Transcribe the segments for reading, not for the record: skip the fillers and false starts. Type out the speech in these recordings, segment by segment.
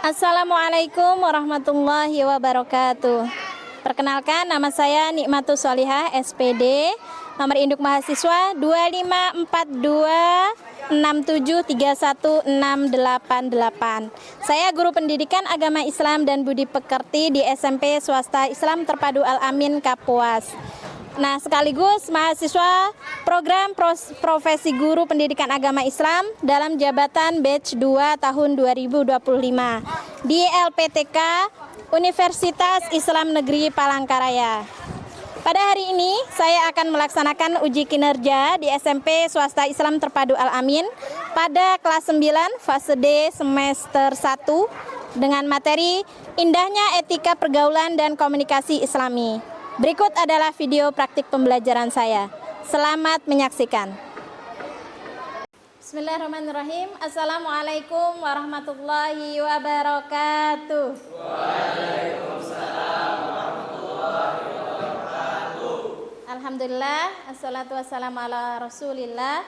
Assalamualaikum warahmatullahi wabarakatuh. Perkenalkan, nama saya Nikmatus Sholihah, SPD, nomor induk mahasiswa 254267316888. Saya guru pendidikan agama Islam dan budi pekerti di SMP Swasta Islam Terpadu Al-Amin Kapuas. Nah, sekaligus mahasiswa program profesi guru pendidikan agama Islam dalam jabatan batch 2 tahun 2025 di LPTK Universitas Islam Negeri Palangkaraya. Pada hari ini saya akan melaksanakan uji kinerja di SMP Swasta Islam Terpadu Al-Amin pada kelas 9 fase D semester 1 dengan materi Indahnya Etika Pergaulan dan Komunikasi Islami. Berikut adalah video praktik pembelajaran saya. Selamat menyaksikan. Bismillahirrahmanirrahim. Assalamualaikum warahmatullahi wabarakatuh. Waalaikumsalam warahmatullahi wabarakatuh. Alhamdulillah, assalatu wassalamu ala rasulillah,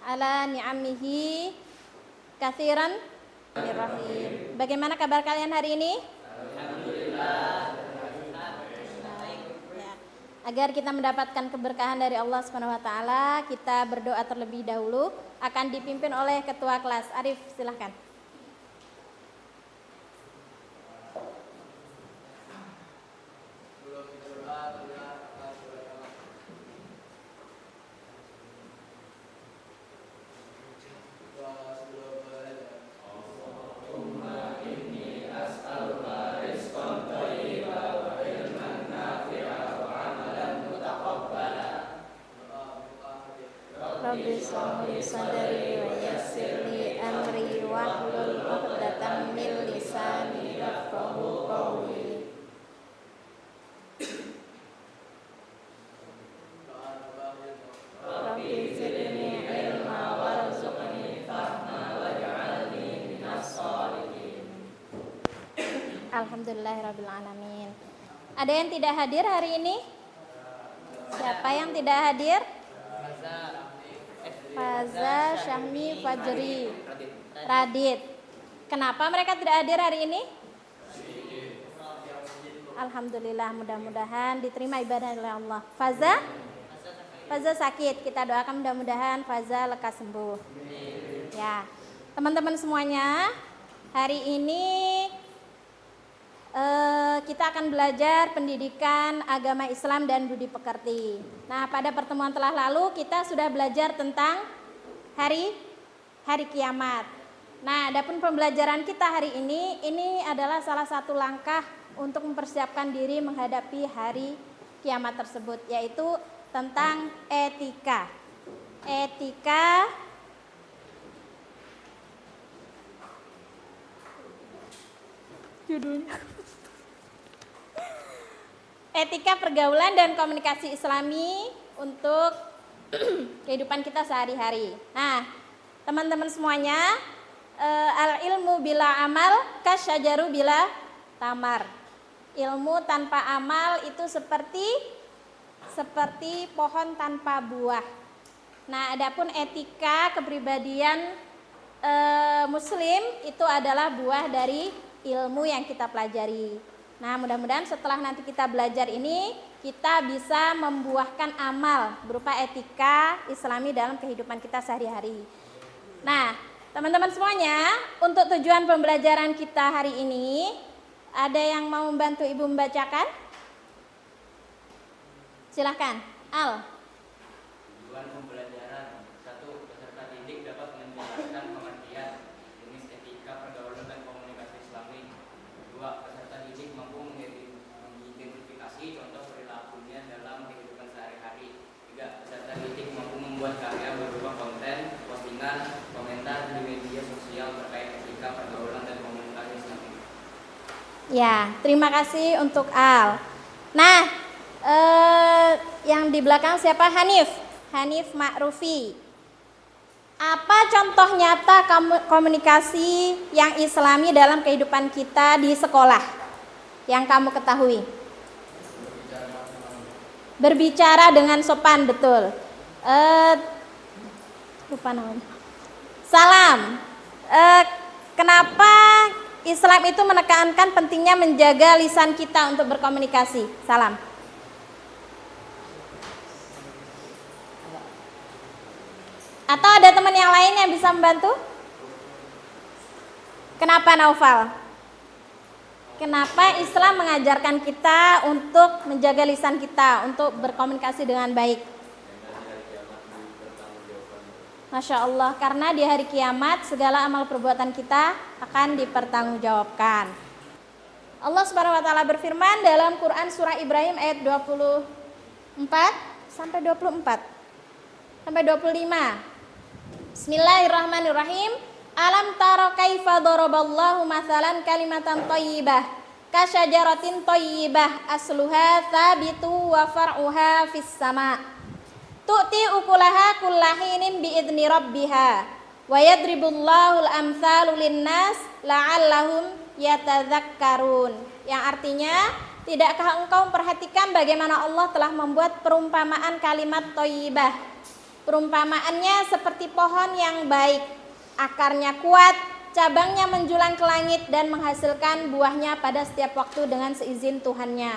ala ni'amihi kathiran. Bagaimana kabar kalian hari ini? Alhamdulillah. Agar kita mendapatkan keberkahan dari Allah SWT, kita berdoa terlebih dahulu. Akan dipimpin oleh ketua kelas. Arif, silahkan. Rabbi shrahli sadri wa yassir li amri wahlul 'uqdatam min lisani yafqahu qawli. Rabbi zidni ilma warzuqni fahma waj'alni minas sholihin. Alhamdulillahirabbil alamin. Ada yang tidak hadir hari ini? Siapa yang tidak hadir? Faza, Syahmi, Fajri, Radit. Kenapa mereka tidak hadir hari ini? Alhamdulillah, mudah-mudahan diterima ibadah oleh Allah. Faza sakit. Kita doakan mudah-mudahan Faza lekas sembuh. Ya, teman-teman semuanya, hari ini kita akan belajar pendidikan agama Islam dan budi pekerti. Nah, pada pertemuan telah lalu kita sudah belajar tentang hari kiamat. Nah, adapun pembelajaran kita hari ini adalah salah satu langkah untuk mempersiapkan diri menghadapi hari kiamat tersebut, yaitu tentang etika. Judulnya Etika Pergaulan dan Komunikasi Islami untuk kehidupan kita sehari-hari. Nah, teman-teman semuanya, al-ilmu bila amal kasyajaru bila tamar. Ilmu tanpa amal itu seperti pohon tanpa buah. Nah, adapun etika kepribadian muslim itu adalah buah dari ilmu yang kita pelajari. Nah, mudah-mudahan setelah nanti kita belajar ini, kita bisa membuahkan amal berupa etika Islami dalam kehidupan kita sehari-hari. Nah, teman-teman semuanya, untuk tujuan pembelajaran kita hari ini, ada yang mau membantu Ibu membacakan? Silahkan, Al. Tujuan pembelajaran: 1. Peserta didik dapat menjelaskan pengertian jenis etika pergaulan dan komunikasi Islami. 2. Peserta didik mampu mengidentifikasi contoh perilakunya dalam kehidupan sehari-hari. 3. Peserta didik mampu membuat karya berupa konten, postingan, komentar di media sosial terkait etika pergaulan dan komunikasi Islami. Ya, terima kasih untuk Al. Nah, yang di belakang siapa? Hanif Ma'rufi. Apa contoh nyata komunikasi yang Islami dalam kehidupan kita di sekolah yang kamu ketahui? Berbicara dengan sopan, betul. Lupa namanya. Salam. Kenapa Islam itu menekankan pentingnya menjaga lisan kita untuk berkomunikasi. Salam. Atau ada teman yang lain yang bisa membantu? Kenapa Naufal? Kenapa Islam mengajarkan kita untuk menjaga lisan kita, untuk berkomunikasi dengan baik? Masya Allah, karena di hari kiamat segala amal perbuatan kita akan dipertanggungjawabkan. Allah Subhanahu wa taala berfirman dalam Quran surah Ibrahim ayat 24 sampai 24 sampai 25. Bismillahirrahmanirrahim. Alam tara kaifa daraballahu mathalan kalimatan thayyibah kasyajaratin thayyibah asluha thabitu wa far'uha fis sama' tu'ti ukulaha kullahinin biidni rabbiha wa yadribullahu al-amthalu linnas la'allahum yatadzakkarun. Yang artinya, tidakkah engkau memperhatikan bagaimana Allah telah membuat perumpamaan kalimat thayyibah? Perumpamaannya seperti pohon yang baik, akarnya kuat, cabangnya menjulang ke langit dan menghasilkan buahnya pada setiap waktu dengan seizin Tuhannya.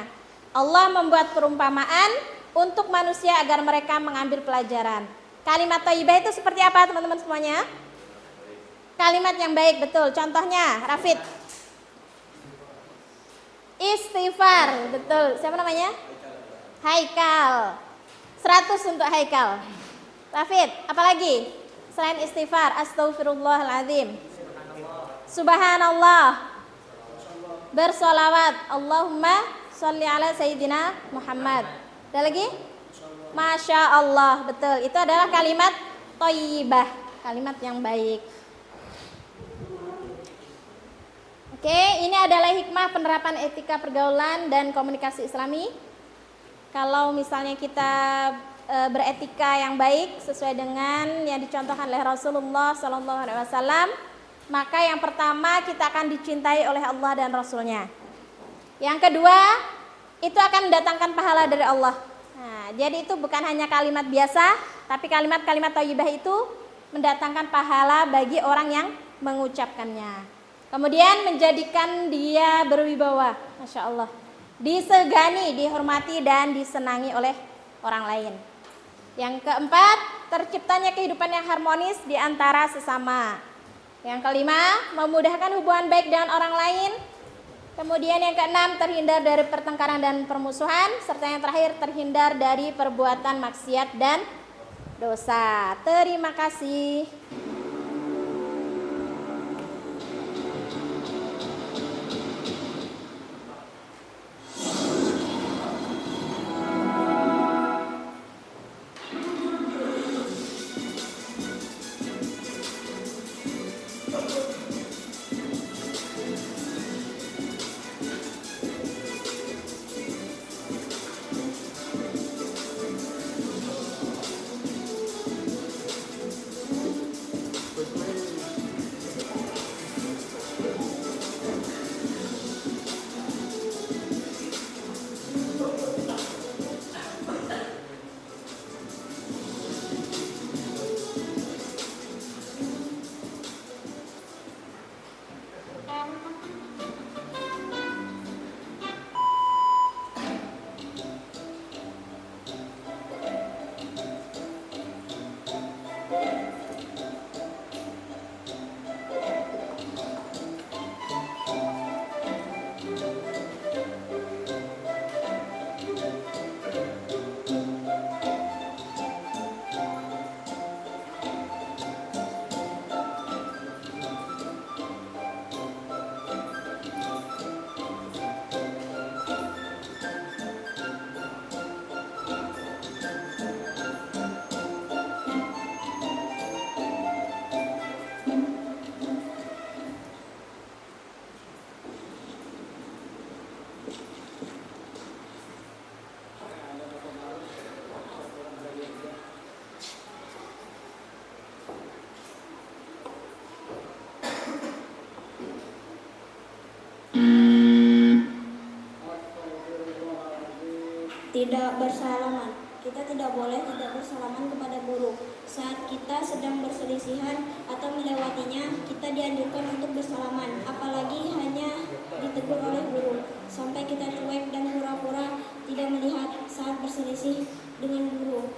Allah membuat perumpamaan untuk manusia agar mereka mengambil pelajaran. Kalimat thayyibah itu seperti apa teman-teman semuanya? Kalimat yang baik, betul. Contohnya, Rafid. Istighfar, betul. Siapa namanya? Haikal. 100 untuk Haikal. Rafid, apalagi? Selain istighfar, astaghfirullahaladzim. Subhanallah. Bersolawat. Allahumma sholli ala Sayyidina Muhammad. Ada lagi? Masya Allah, betul. Itu adalah kalimat thayyibah, kalimat yang baik. Oke, ini adalah hikmah penerapan etika pergaulan dan komunikasi Islami. Kalau misalnya kita beretika yang baik sesuai dengan yang dicontohkan oleh Rasulullah SAW, maka yang pertama kita akan dicintai oleh Allah dan Rasulnya. Yang kedua, itu akan mendatangkan pahala dari Allah. Nah, jadi itu bukan hanya kalimat biasa, tapi kalimat-kalimat thayyibah itu mendatangkan pahala bagi orang yang mengucapkannya. Kemudian menjadikan dia berwibawa, Masya Allah, disegani, dihormati dan disenangi oleh orang lain. Yang keempat, terciptanya kehidupan yang harmonis di antara sesama. Yang kelima, memudahkan hubungan baik dengan orang lain. Kemudian yang keenam, terhindar dari pertengkaran dan permusuhan. Serta yang terakhir, terhindar dari perbuatan maksiat dan dosa. Terima kasih. Tidak bersalaman. Kita tidak boleh tidak bersalaman kepada guru. Saat kita sedang berselisihan atau melewatinya, kita dianjurkan untuk bersalaman, apalagi hanya ditegur oleh guru. Sampai kita cuek dan pura-pura tidak melihat saat berselisih dengan guru.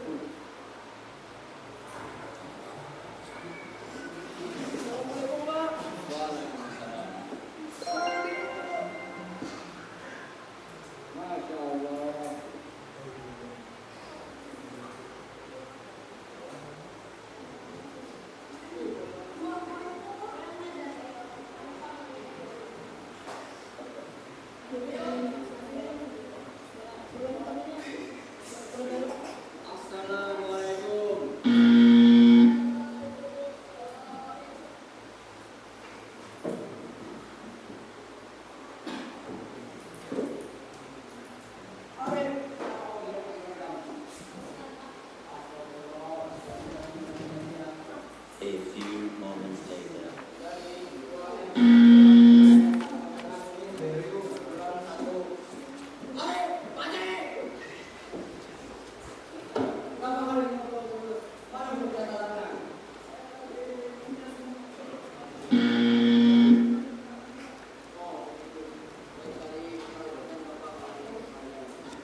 A few moments later.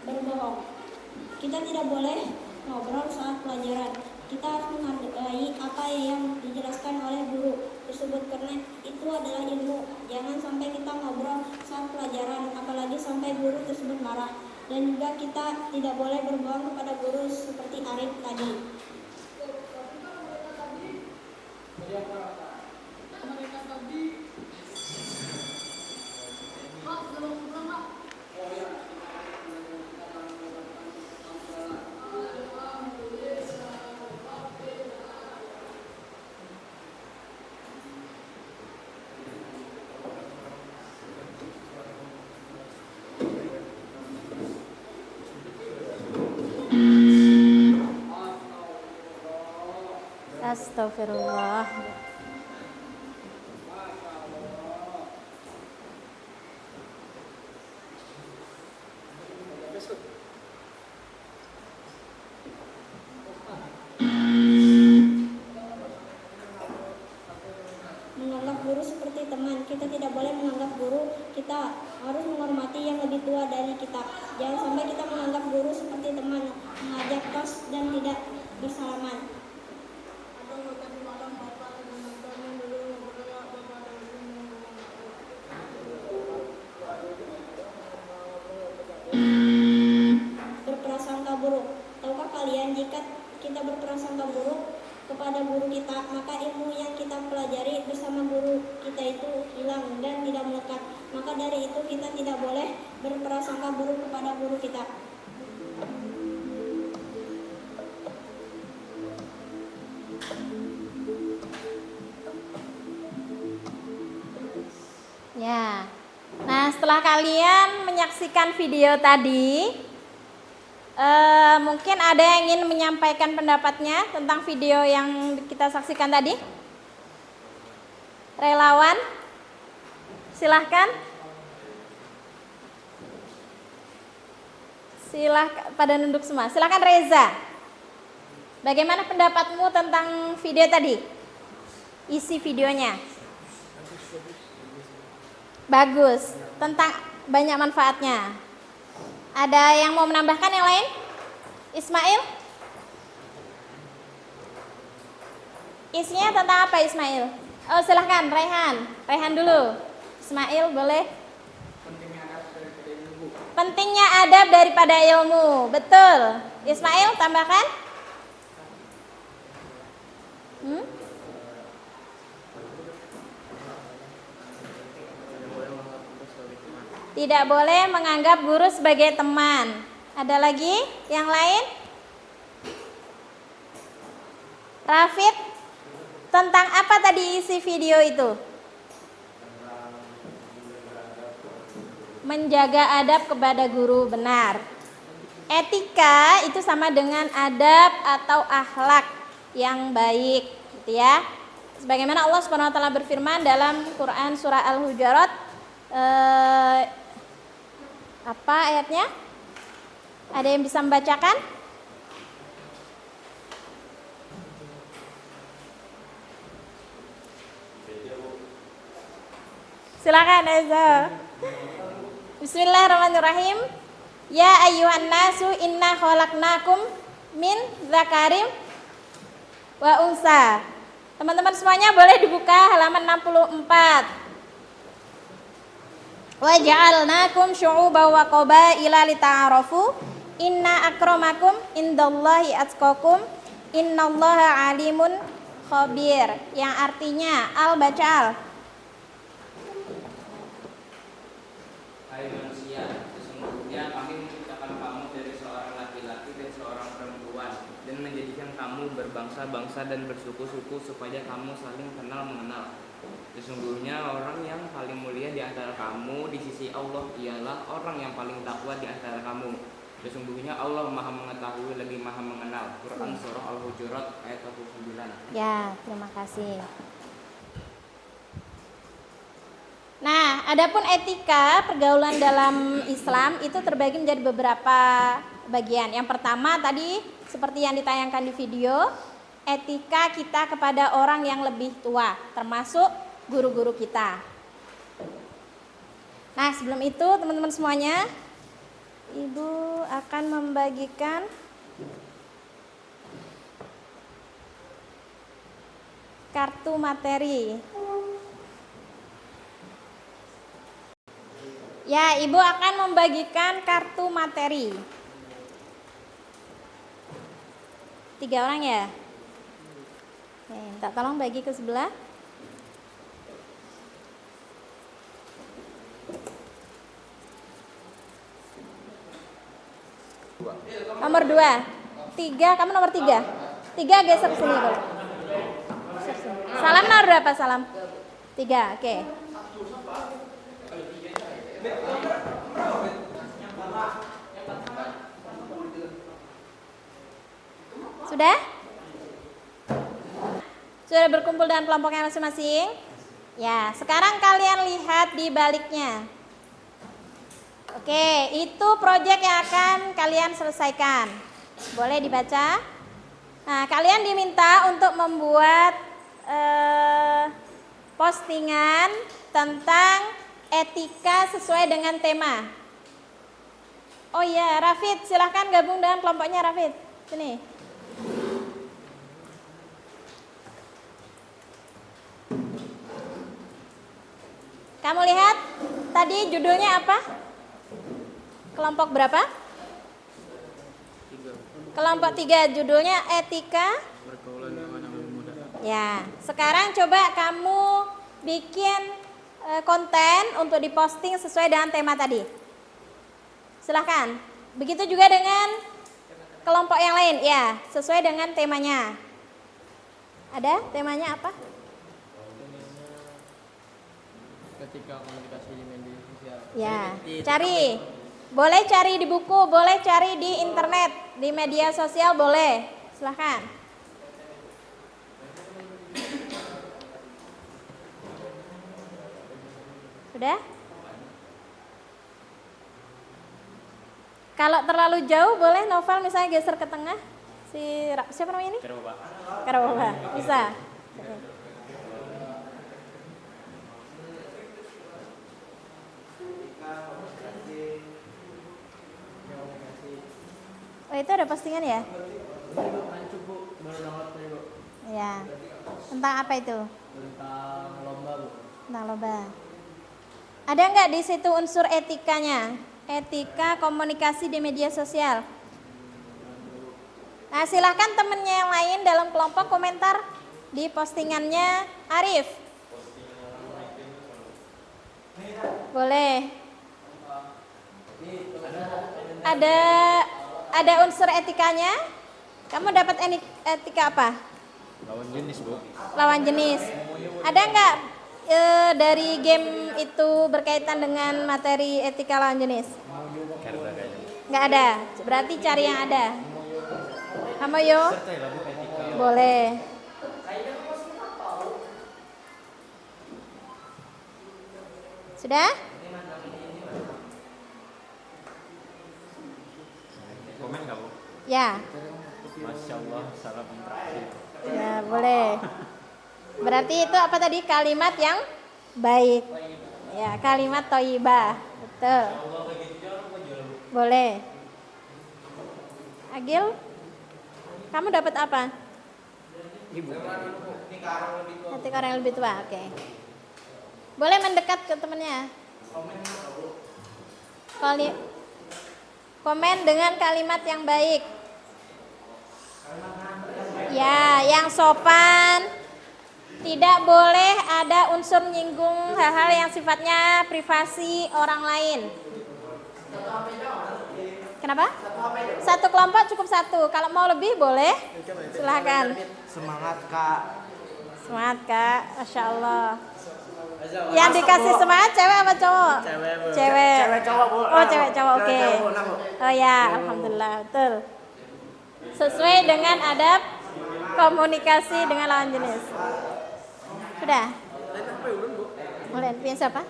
Berbohong. Kita tidak boleh ngobrol saat pelajaran. Kita harus menghargai apa yang dijelaskan oleh guru tersebut karena itu adalah ilmu. Jangan sampai kita ngobrol saat pelajaran, apalagi sampai guru tersebut marah. Dan juga kita tidak boleh berbohong kepada guru seperti Arif tadi. Astagfirullah. Menganggap guru seperti teman. Kita tidak boleh menganggap guru, kita harus menghormati yang lebih tua dari kita. Jangan sampai kita menganggap guru seperti teman, mengajak tos dan tidak bersalaman. Berprasangka buruk. Tahukah kalian jika kita berprasangka buruk kepada guru kita, maka ilmu yang kita pelajari bersama guru kita itu hilang dan tidak melekat. Maka dari itu kita tidak boleh berprasangka buruk kepada guru kita. Ya. Nah, setelah kalian menyaksikan video tadi, mungkin ada yang ingin menyampaikan pendapatnya tentang video yang kita saksikan tadi. Relawan, silahkan. Silahkan pada nunduk semua. Silahkan Reza. Bagaimana pendapatmu tentang video tadi? Isi videonya. Bagus. Tentang banyak manfaatnya. Ada yang mau menambahkan yang lain? Ismail? Isinya tentang apa Ismail? Oh silahkan Raihan. Raihan dulu. Ismail boleh. Pentingnya adab daripada ilmu. Betul. Ismail tambahkan. Tidak boleh menganggap guru sebagai teman. Ada lagi yang lain? Rafid, tentang apa tadi isi video itu? Menjaga adab kepada guru, benar. Etika itu sama dengan adab atau akhlak yang baik, gitu ya. Sebagaimana Allah Subhanahu wa taala berfirman dalam Quran surah Al-Hujurat, apa ayatnya? Ada yang bisa membacakan? Silakan Eza. Bismillahirrahmanirrahim. Ya ayyuhan nasu inna khalaqnakum min dzakarim wa unsa. Teman-teman semuanya boleh dibuka halaman 64. Wa ja'alnakum syu'uban wa qabaila lita'arafu. Inna akramakum indallahi atqakum. Innallaha alimun khabir. Yang artinya baca al. Hai manusia, sesungguhnya kami menciptakan kamu dari seorang laki-laki dan seorang perempuan dan menjadikan kamu berbangsa-bangsa dan bersuku-suku supaya kamu saling kenal mengenal. Sesungguhnya orang yang paling mulia di antara kamu di sisi Allah ialah orang yang paling takwa di antara kamu. Sesungguhnya Allah Maha mengetahui lagi Maha mengenal. Quran Surah Al-Hujurat ayat 49. Ya, terima kasih. Nah, adapun etika pergaulan dalam Islam itu terbagi menjadi beberapa bagian. Yang pertama tadi seperti yang ditayangkan di video, etika kita kepada orang yang lebih tua, termasuk guru-guru kita. Nah, sebelum itu teman-teman semuanya, Ibu akan membagikan kartu materi. Ya, Ibu akan membagikan kartu materi. 3 orang ya? Minta tolong bagi ke sebelah. Nomor 2. 3, kamu nomor 3. 3 geser sini boleh. Salam nomor berapa salam? 3, oke. Sudah? Sudah berkumpul dengan kelompoknya masing-masing? Ya, sekarang kalian lihat di baliknya. Oke, itu proyek yang akan kalian selesaikan. Boleh dibaca? Nah, kalian diminta untuk membuat postingan tentang etika sesuai dengan tema. Oh iya, Rafid, silahkan gabung dengan kelompoknya Rafid. Sini. Kamu lihat tadi judulnya apa? Kelompok berapa? 3. Kelompok 3, judulnya etika Pergaulan dengan anak muda. ya. Sekarang coba kamu bikin konten untuk diposting sesuai dengan tema tadi. Silahkan. Begitu juga dengan kelompok yang lain, ya, sesuai dengan temanya. Ada temanya apa? Ketika komunikasi di media sosial. Ya, cari. Boleh cari di buku, boleh cari di internet, di media sosial boleh. Silahkan. Sudah? Kalau terlalu jauh boleh Novel misalnya geser ke tengah. Siapa namanya ini? Karababa. Bisa. Oh, itu ada postingan ya? Ya. Tentang apa itu? Tentang lomba, Bu. Tentang lomba. Ada nggak di situ unsur etikanya? Etika komunikasi di media sosial. Nah, silahkan temennya yang lain dalam kelompok komentar di postingannya Arif. Boleh. Ada unsur etikanya? Kamu dapat etika apa? Lawan jenis, Bu. Lawan jenis. Ada nggak dari game itu berkaitan dengan materi etika lawan jenis? Nggak ada. Berarti cari yang ada. Kamu yo? Boleh. Sudah? Komen nggak, Bu? Ya. Masya Allah, salam interaksi. Ya, boleh. Berarti itu apa tadi? Kalimat yang baik. Ya, kalimat thayyibah. Betul. Boleh. Agil, kamu dapat apa? Nanti orang yang lebih tua, oke. Boleh mendekat ke temannya. Komen dengan kalimat yang baik. Ya, yang sopan. Tidak boleh ada unsur menyinggung hal-hal yang sifatnya privasi orang lain. Kenapa? Satu kelompok cukup satu. Kalau mau lebih boleh. Silahkan. Semangat Kak. Semangat Kak, Masya Allah. Yang dikasih semangat cewek apa cowok? Cewek. Cewek cowok Bu. Oh cewek cowok, oke. Cewek cowok, nah, Bu. Oh ya, alhamdulillah, betul. Sesuai dengan adab komunikasi dengan lawan jenis. Sudah? Boleh, punya siapa?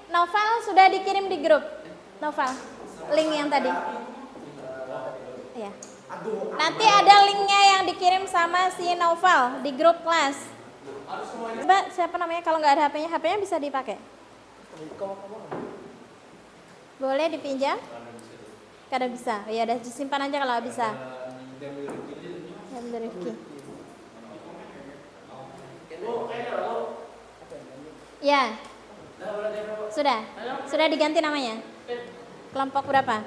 Novel sudah dikirim di grup. Novel, link yang tadi. Ya. Nanti ada linknya yang dikirim sama si Novel di grup kelas. Mbak, siapa namanya? Kalau nggak ada HP-nya, HP-nya bisa dipakai. Boleh dipinjam? Kada bisa. Ya udah disimpan aja kalau bisa. Ya, Rifki. Ya. Sudah diganti namanya? Kelompok berapa?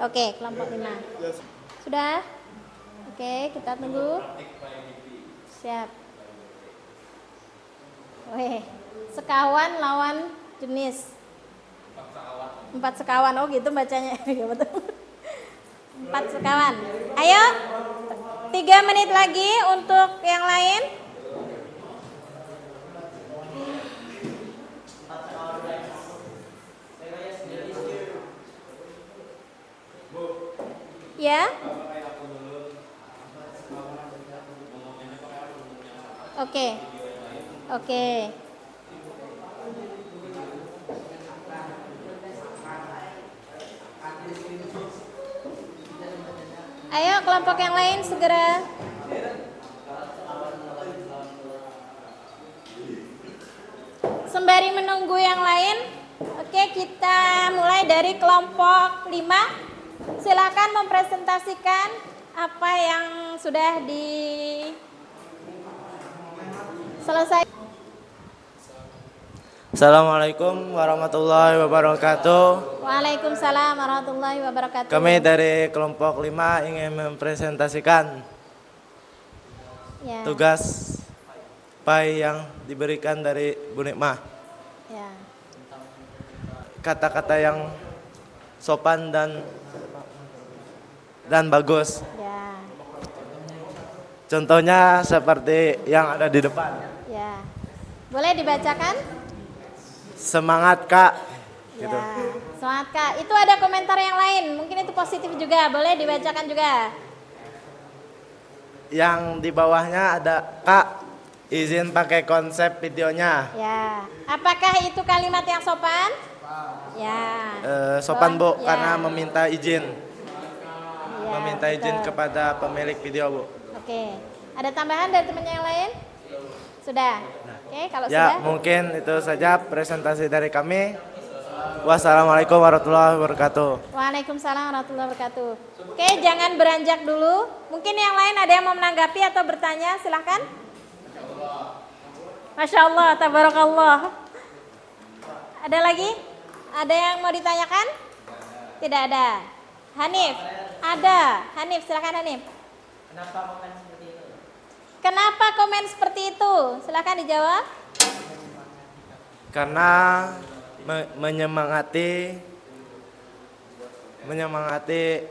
Oke, kelompok 5. Sudah? Oke, kita tunggu. Siap. Weh, sekawan lawan jenis. 4 sekawan. Oh gitu bacanya. Ya betul. 4 sekawan. Ayo. 3 menit lagi untuk yang lain. Ya. Oke. Ayo kelompok yang lain segera. Sembari menunggu yang lain, oke kita mulai dari kelompok 5. Silakan mempresentasikan apa yang sudah selesai. Assalamualaikum warahmatullahi wabarakatuh. Waalaikumsalam warahmatullahi wabarakatuh. Kami dari kelompok 5 ingin mempresentasikan Ya. tugas pai yang diberikan dari Bu Nikmah. Ya. Kata-kata yang sopan dan bagus. Ya. Contohnya seperti yang ada di depan. Ya. Boleh dibacakan? Semangat Kak. Gitu. Ya. Semangat Kak. Itu ada komentar yang lain. Mungkin itu positif juga. Boleh dibacakan juga. Yang di bawahnya ada Kak, izin pakai konsep videonya. Ya. Apakah itu kalimat yang sopan? Ya. Sopan Bu, Ya. karena meminta izin. Ya, Meminta izin betul. kepada pemilik video Bu. Oke. Ada tambahan dari temannya yang lain? Sudah. Oke, kalau Ya, sudah. mungkin itu saja presentasi dari kami. Wassalamualaikum warahmatullahi wabarakatuh. Waalaikumsalam warahmatullahi wabarakatuh. Oke, jangan beranjak dulu. Mungkin yang lain ada yang mau menanggapi atau bertanya, silahkan. Masya Allah, tabarakallah. Ada lagi? Ada yang mau ditanyakan? Tidak ada. Hanif, ada. Hanif, silahkan Hanif. Kenapa komen seperti itu? Silahkan dijawab. Karena menyemangati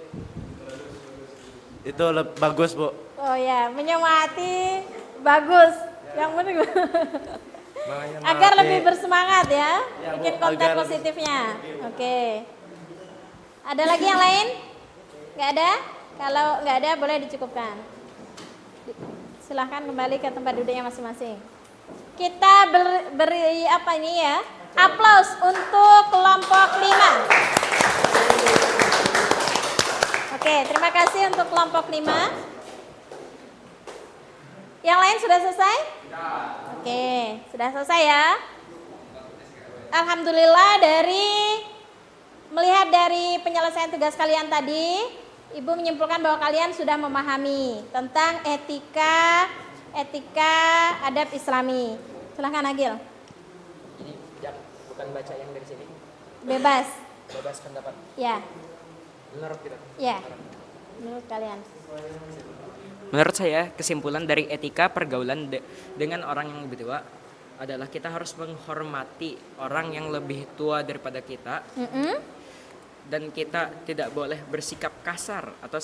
itu bagus Bu. Oh ya, menyemangati bagus. Yang penting agar lebih bersemangat ya, Ya, Bu, bikin konten agar- positifnya. Oke. Ada lagi yang lain? Nggak ada? Kalau nggak ada boleh dicukupkan. Silahkan kembali ke tempat duduknya masing-masing. Kita beri apa ini ya? Aplaus untuk kelompok 5. Oke, terima kasih untuk kelompok 5. Yang lain sudah selesai? Oke, sudah selesai ya. Alhamdulillah melihat dari penyelesaian tugas kalian tadi, Ibu menyimpulkan bahwa kalian sudah memahami tentang etika adab Islami. Silahkan Agil. Ini bukan baca yang dari sini. Bebas. Bebas pendapat. Ya. Menurut kita. Ya. Menurut kalian. Menurut saya, kesimpulan dari etika pergaulan dengan orang yang lebih tua adalah kita harus menghormati orang yang lebih tua daripada kita. Dan kita tidak boleh bersikap kasar atau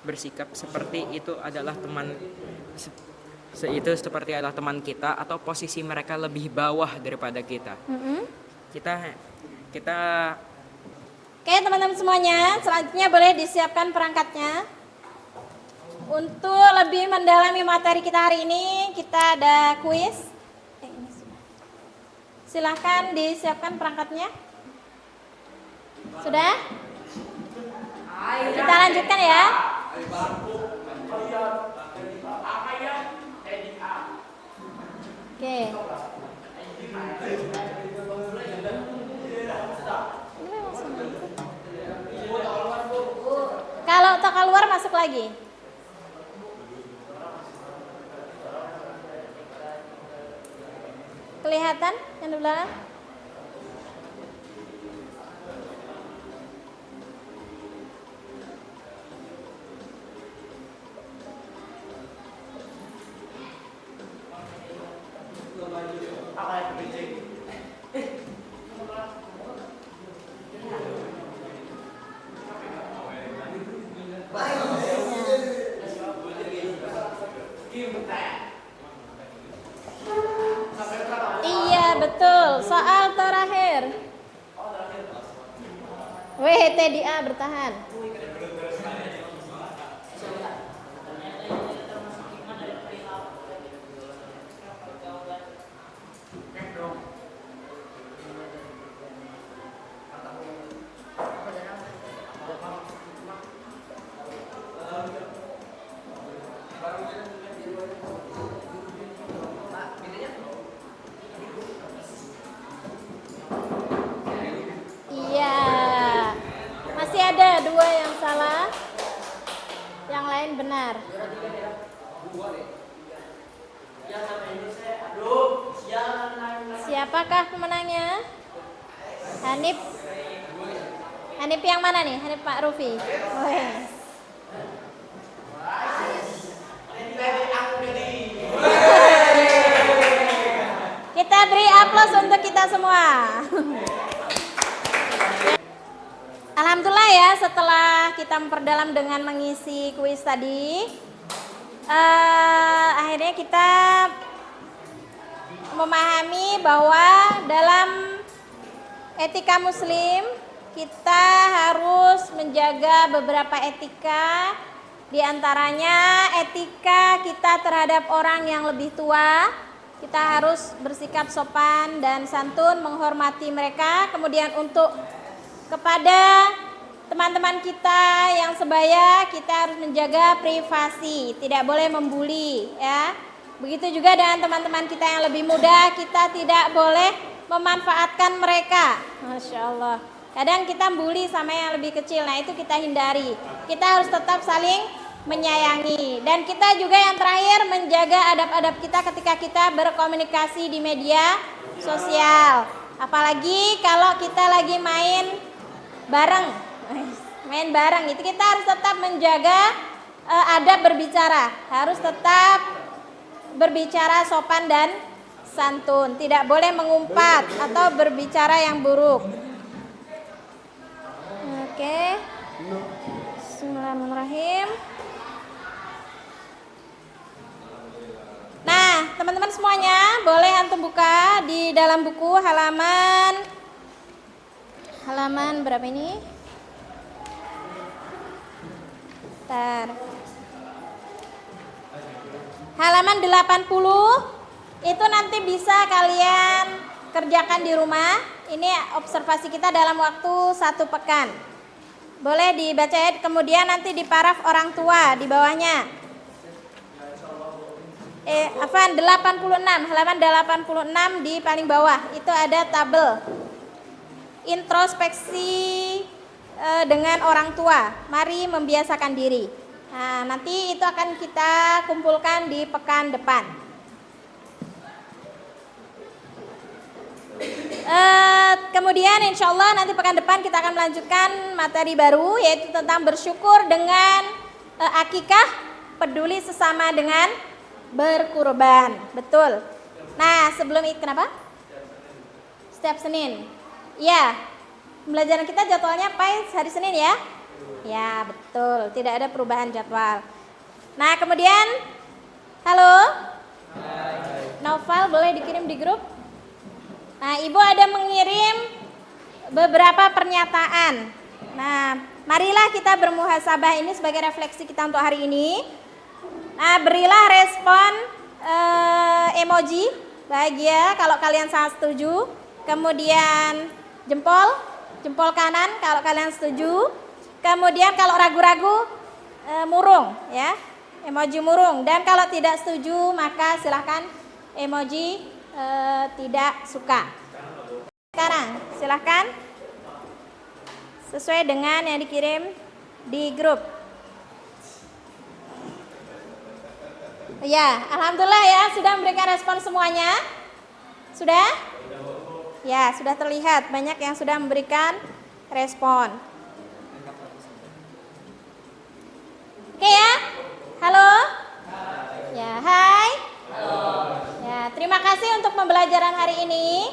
bersikap seperti itu adalah seperti adalah teman kita atau posisi mereka lebih bawah daripada kita. Kita Oke teman-teman semuanya, selanjutnya boleh disiapkan perangkatnya. Untuk lebih mendalami materi kita hari ini, kita ada kuis. Silahkan disiapkan perangkatnya. Sudah? Kita lanjutkan ya. Oke. Kalau tak keluar masuk lagi. Kelihatan yang di belakang? Iya betul, soal terakhir. WTDA bertahan. Iya, masih ada 2 yang salah, yang lain benar. Siapakah pemenangnya? Hanif. Hanif yang mana nih? Hanif Pak Rufi. Oh, yes. Kita beri aplaus untuk kita semua. Alhamdulillah ya, setelah kita memperdalam dengan mengisi kuis tadi, akhirnya kita memahami bahwa dalam etika muslim kita harus menjaga beberapa etika, diantaranya etika kita terhadap orang yang lebih tua. Kita harus bersikap sopan dan santun, menghormati mereka. Kemudian untuk kepada teman-teman kita yang sebaya, kita harus menjaga privasi, tidak boleh membuli ya. Begitu juga dengan teman-teman kita yang lebih muda, kita tidak boleh memanfaatkan mereka. Masya Allah. Kadang kita bully sama yang lebih kecil, nah itu kita hindari. Kita harus tetap saling menyayangi. Dan kita juga yang terakhir menjaga adab-adab kita ketika kita berkomunikasi di media sosial. Apalagi kalau kita lagi main bareng, itu kita harus tetap menjaga adab berbicara. Harus tetap berbicara sopan dan santun, tidak boleh mengumpat atau berbicara yang buruk. Oke. Bismillahirrahmanirrahim. Nah, teman-teman semuanya, boleh antum buka di dalam buku halaman berapa ini? Bentar. Halaman 80 itu nanti bisa kalian kerjakan di rumah. Ini observasi kita dalam waktu 1 pekan. Boleh dibaca ya, kemudian nanti di paraf orang tua di bawahnya. halaman 86 di paling bawah itu ada tabel introspeksi dengan orang tua. Mari membiasakan diri. Nah, nanti itu akan kita kumpulkan di pekan depan. Kemudian insya Allah nanti pekan depan kita akan melanjutkan materi baru, yaitu tentang bersyukur dengan akikah, peduli sesama dengan berkurban. Betul. Nah, sebelum itu kenapa? Setiap Senin. Ya, pembelajaran kita jadwalnya hari Senin ya? Ya, betul. Tidak ada perubahan jadwal. Nah, kemudian halo? Novel boleh dikirim di grup? Nah, Ibu ada mengirim beberapa pernyataan. Nah, marilah kita bermuhasabah ini sebagai refleksi kita untuk hari ini. Nah, berilah respon emoji bahagia kalau kalian sangat setuju. Kemudian jempol kanan kalau kalian setuju. Kemudian kalau ragu-ragu murung ya, emoji murung. Dan kalau tidak setuju maka silahkan emoji tidak suka. Sekarang silahkan sesuai dengan yang dikirim di grup. Ya, alhamdulillah ya sudah memberikan respon semuanya. Sudah? Ya, sudah terlihat banyak yang sudah memberikan respon. Oke ya? Halo? Ya, hai. Ya, terima kasih untuk pembelajaran hari ini.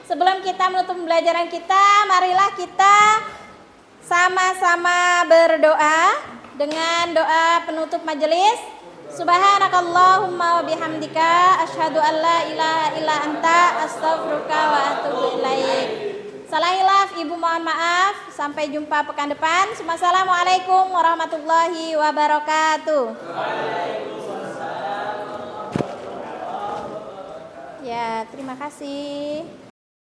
Sebelum kita menutup pembelajaran kita, marilah kita sama-sama berdoa dengan doa penutup majelis. Subhanakallahumma wa bihamdika asyhadu an la ilaha illa anta astaghfiruka wa atubu ilaik. Salah hilaf, Ibu mohon maaf. Sampai jumpa pekan depan. Wassalamualaikum warahmatullahi wabarakatuh. Ya, terima kasih.